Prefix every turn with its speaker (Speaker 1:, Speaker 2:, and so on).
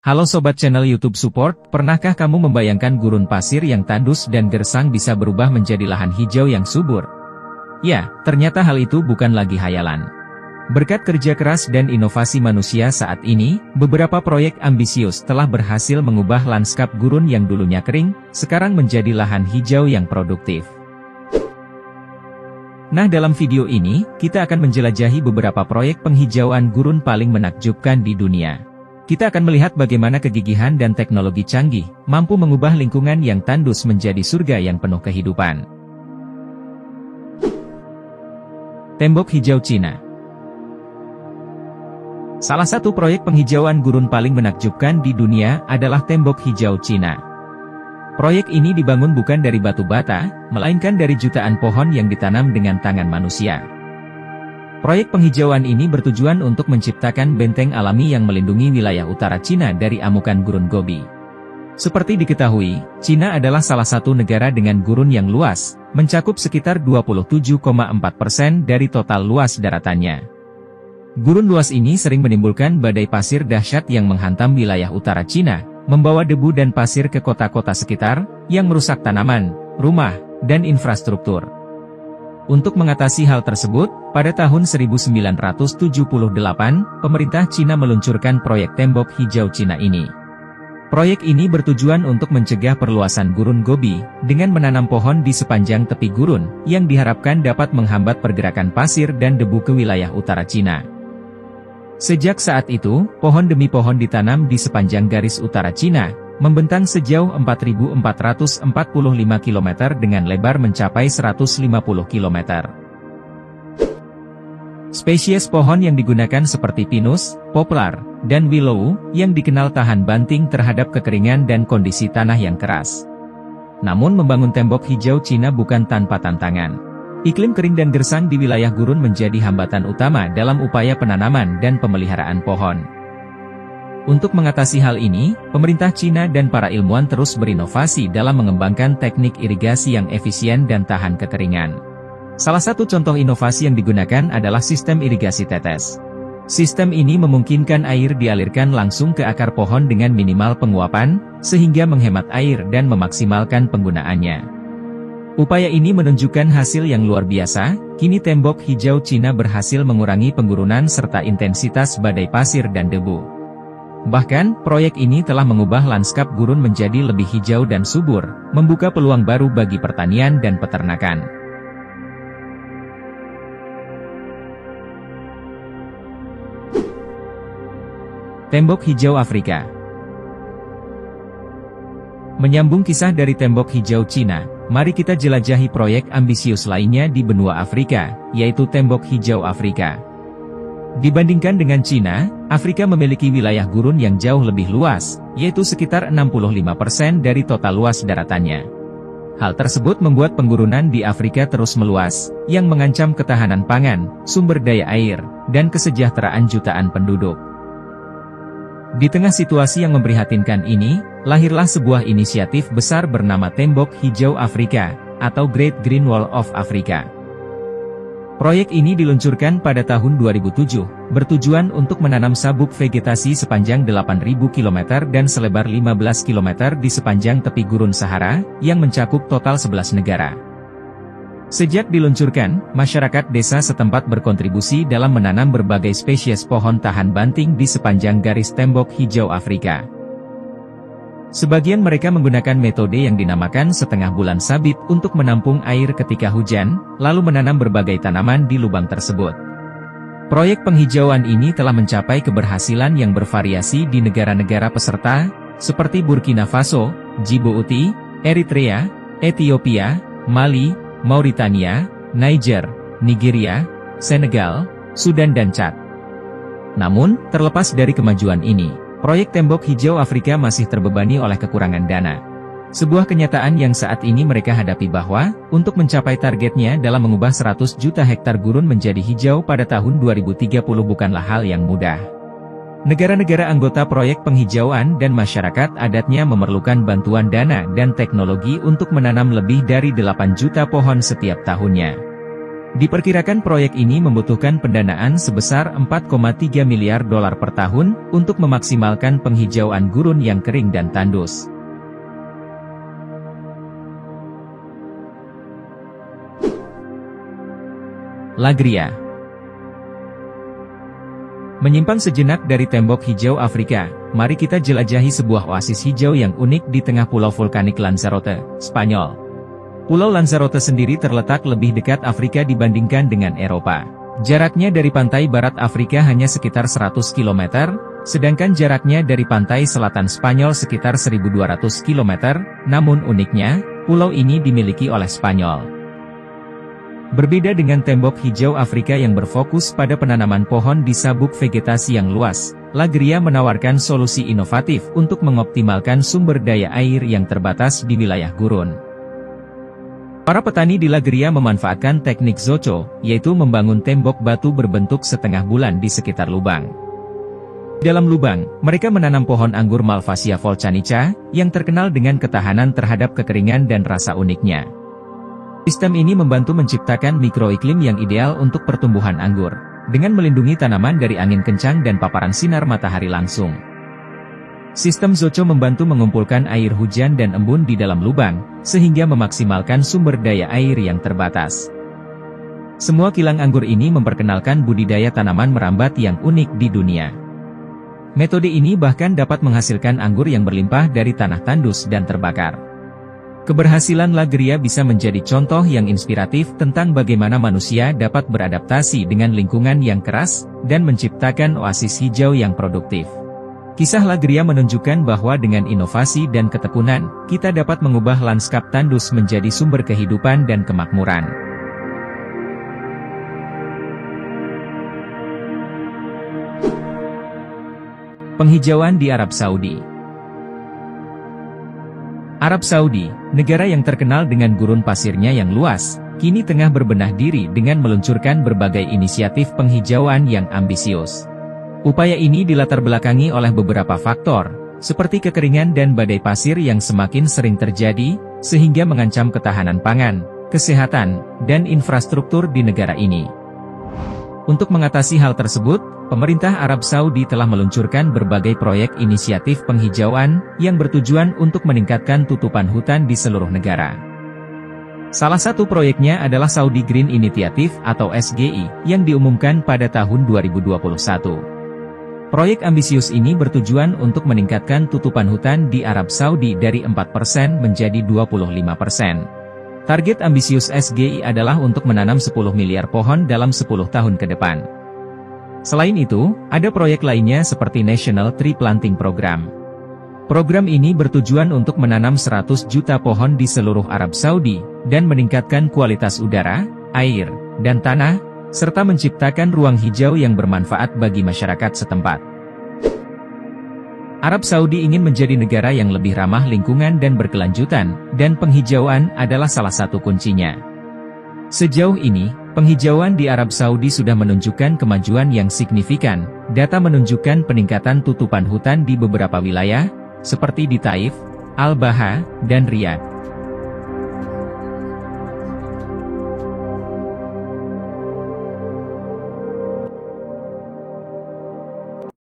Speaker 1: Halo Sobat Channel YouTube Support, pernahkah kamu membayangkan gurun pasir yang tandus dan gersang bisa berubah menjadi lahan hijau yang subur? Ya, ternyata hal itu bukan lagi hayalan. Berkat kerja keras dan inovasi manusia saat ini, beberapa proyek ambisius telah berhasil mengubah lanskap gurun yang dulunya kering, sekarang menjadi lahan hijau yang produktif. Nah, dalam video ini, kita akan menjelajahi beberapa proyek penghijauan gurun paling menakjubkan di dunia. Kita akan melihat bagaimana kegigihan dan teknologi canggih mampu mengubah lingkungan yang tandus menjadi surga yang penuh kehidupan. Tembok Hijau Cina. Salah satu proyek penghijauan gurun paling menakjubkan di dunia adalah Tembok Hijau Cina. Proyek ini dibangun bukan dari batu bata, melainkan dari jutaan pohon yang ditanam dengan tangan manusia. Proyek penghijauan ini bertujuan untuk menciptakan benteng alami yang melindungi wilayah utara Cina dari amukan gurun Gobi. Seperti diketahui, Cina adalah salah satu negara dengan gurun yang luas, mencakup sekitar 27,4% dari total luas daratannya. Gurun luas ini sering menimbulkan badai pasir dahsyat yang menghantam wilayah utara Cina, membawa debu dan pasir ke kota-kota sekitar, yang merusak tanaman, rumah, dan infrastruktur. Untuk mengatasi hal tersebut, pada tahun 1978, pemerintah Cina meluncurkan proyek Tembok Hijau Cina ini. Proyek ini bertujuan untuk mencegah perluasan gurun Gobi, dengan menanam pohon di sepanjang tepi gurun, yang diharapkan dapat menghambat pergerakan pasir dan debu ke wilayah utara Cina. Sejak saat itu, pohon demi pohon ditanam di sepanjang garis utara Cina, membentang sejauh 4.445 km dengan lebar mencapai 150 km. Spesies pohon yang digunakan seperti pinus, poplar, dan willow, yang dikenal tahan banting terhadap kekeringan dan kondisi tanah yang keras. Namun membangun tembok hijau Cina bukan tanpa tantangan. Iklim kering dan gersang di wilayah gurun menjadi hambatan utama dalam upaya penanaman dan pemeliharaan pohon. Untuk mengatasi hal ini, pemerintah Cina dan para ilmuwan terus berinovasi dalam mengembangkan teknik irigasi yang efisien dan tahan kekeringan. Salah satu contoh inovasi yang digunakan adalah sistem irigasi tetes. Sistem ini memungkinkan air dialirkan langsung ke akar pohon dengan minimal penguapan, sehingga menghemat air dan memaksimalkan penggunaannya. Upaya ini menunjukkan hasil yang luar biasa. Kini tembok hijau Cina berhasil mengurangi penggurunan serta intensitas badai pasir dan debu. Bahkan, proyek ini telah mengubah lanskap gurun menjadi lebih hijau dan subur, membuka peluang baru bagi pertanian dan peternakan. Tembok Hijau Afrika. Menyambung kisah dari Tembok Hijau Cina, mari kita jelajahi proyek ambisius lainnya di benua Afrika, yaitu Tembok Hijau Afrika. Dibandingkan dengan Cina, Afrika memiliki wilayah gurun yang jauh lebih luas, yaitu sekitar 65% dari total luas daratannya. Hal tersebut membuat penggurunan di Afrika terus meluas, yang mengancam ketahanan pangan, sumber daya air, dan kesejahteraan jutaan penduduk. Di tengah situasi yang memprihatinkan ini, lahirlah sebuah inisiatif besar bernama Tembok Hijau Afrika, atau Great Green Wall of Africa. Proyek ini diluncurkan pada tahun 2007, bertujuan untuk menanam sabuk vegetasi sepanjang 8.000 km dan selebar 15 km di sepanjang tepi gurun Sahara, yang mencakup total 11 negara. Sejak diluncurkan, masyarakat desa setempat berkontribusi dalam menanam berbagai spesies pohon tahan banting di sepanjang garis Tembok Hijau Afrika. Sebagian mereka menggunakan metode yang dinamakan setengah bulan sabit untuk menampung air ketika hujan, lalu menanam berbagai tanaman di lubang tersebut. Proyek penghijauan ini telah mencapai keberhasilan yang bervariasi di negara-negara peserta, seperti Burkina Faso, Djibouti, Eritrea, Ethiopia, Mali, Mauritania, Niger, Nigeria, Senegal, Sudan dan Chad. Namun, terlepas dari kemajuan ini, proyek Tembok Hijau Afrika masih terbebani oleh kekurangan dana. Sebuah kenyataan yang saat ini mereka hadapi bahwa, untuk mencapai targetnya dalam mengubah 100 juta hektar gurun menjadi hijau pada tahun 2030 bukanlah hal yang mudah. Negara-negara anggota proyek penghijauan dan masyarakat adatnya memerlukan bantuan dana dan teknologi untuk menanam lebih dari 8 juta pohon setiap tahunnya. Diperkirakan proyek ini membutuhkan pendanaan sebesar 4,3 miliar dolar per tahun untuk memaksimalkan penghijauan gurun yang kering dan tandus. Lagria. Menyimpang sejenak dari tembok hijau Afrika, mari kita jelajahi sebuah oasis hijau yang unik di tengah pulau vulkanik Lanzarote, Spanyol. Pulau Lanzarote sendiri terletak lebih dekat Afrika dibandingkan dengan Eropa. Jaraknya dari pantai barat Afrika hanya sekitar 100 km, sedangkan jaraknya dari pantai selatan Spanyol sekitar 1.200 km, namun uniknya, pulau ini dimiliki oleh Spanyol. Berbeda dengan tembok hijau Afrika yang berfokus pada penanaman pohon di sabuk vegetasi yang luas, Lagria menawarkan solusi inovatif untuk mengoptimalkan sumber daya air yang terbatas di wilayah gurun. Para petani di Lagria memanfaatkan teknik zoco, yaitu membangun tembok batu berbentuk setengah bulan di sekitar lubang. Dalam lubang, mereka menanam pohon anggur Malvasia volcanica, yang terkenal dengan ketahanan terhadap kekeringan dan rasa uniknya. Sistem ini membantu menciptakan mikroiklim yang ideal untuk pertumbuhan anggur, dengan melindungi tanaman dari angin kencang dan paparan sinar matahari langsung. Sistem zoco membantu mengumpulkan air hujan dan embun di dalam lubang, sehingga memaksimalkan sumber daya air yang terbatas. Semua kilang anggur ini memperkenalkan budidaya tanaman merambat yang unik di dunia. Metode ini bahkan dapat menghasilkan anggur yang berlimpah dari tanah tandus dan terbakar. Keberhasilan Lagria bisa menjadi contoh yang inspiratif tentang bagaimana manusia dapat beradaptasi dengan lingkungan yang keras, dan menciptakan oasis hijau yang produktif. Kisah Lagria menunjukkan bahwa dengan inovasi dan ketekunan, kita dapat mengubah lanskap tandus menjadi sumber kehidupan dan kemakmuran. Penghijauan di Arab Saudi. Arab Saudi, negara yang terkenal dengan gurun pasirnya yang luas, kini tengah berbenah diri dengan meluncurkan berbagai inisiatif penghijauan yang ambisius. Upaya ini dilatar belakangi oleh beberapa faktor, seperti kekeringan dan badai pasir yang semakin sering terjadi, sehingga mengancam ketahanan pangan, kesehatan, dan infrastruktur di negara ini. Untuk mengatasi hal tersebut, pemerintah Arab Saudi telah meluncurkan berbagai proyek inisiatif penghijauan yang bertujuan untuk meningkatkan tutupan hutan di seluruh negara. Salah satu proyeknya adalah Saudi Green Initiative atau SGI, yang diumumkan pada tahun 2021. Proyek ambisius ini bertujuan untuk meningkatkan tutupan hutan di Arab Saudi dari 4% menjadi 25%. Target ambisius SGI adalah untuk menanam 10 miliar pohon dalam 10 tahun ke depan. Selain itu, ada proyek lainnya seperti National Tree Planting Program. Program ini bertujuan untuk menanam 100 juta pohon di seluruh Arab Saudi, dan meningkatkan kualitas udara, air, dan tanah, serta menciptakan ruang hijau yang bermanfaat bagi masyarakat setempat. Arab Saudi ingin menjadi negara yang lebih ramah lingkungan dan berkelanjutan, dan penghijauan adalah salah satu kuncinya. Sejauh ini, penghijauan di Arab Saudi sudah menunjukkan kemajuan yang signifikan. Data menunjukkan peningkatan tutupan hutan di beberapa wilayah, seperti di Taif, Al-Baha, dan Riyadh.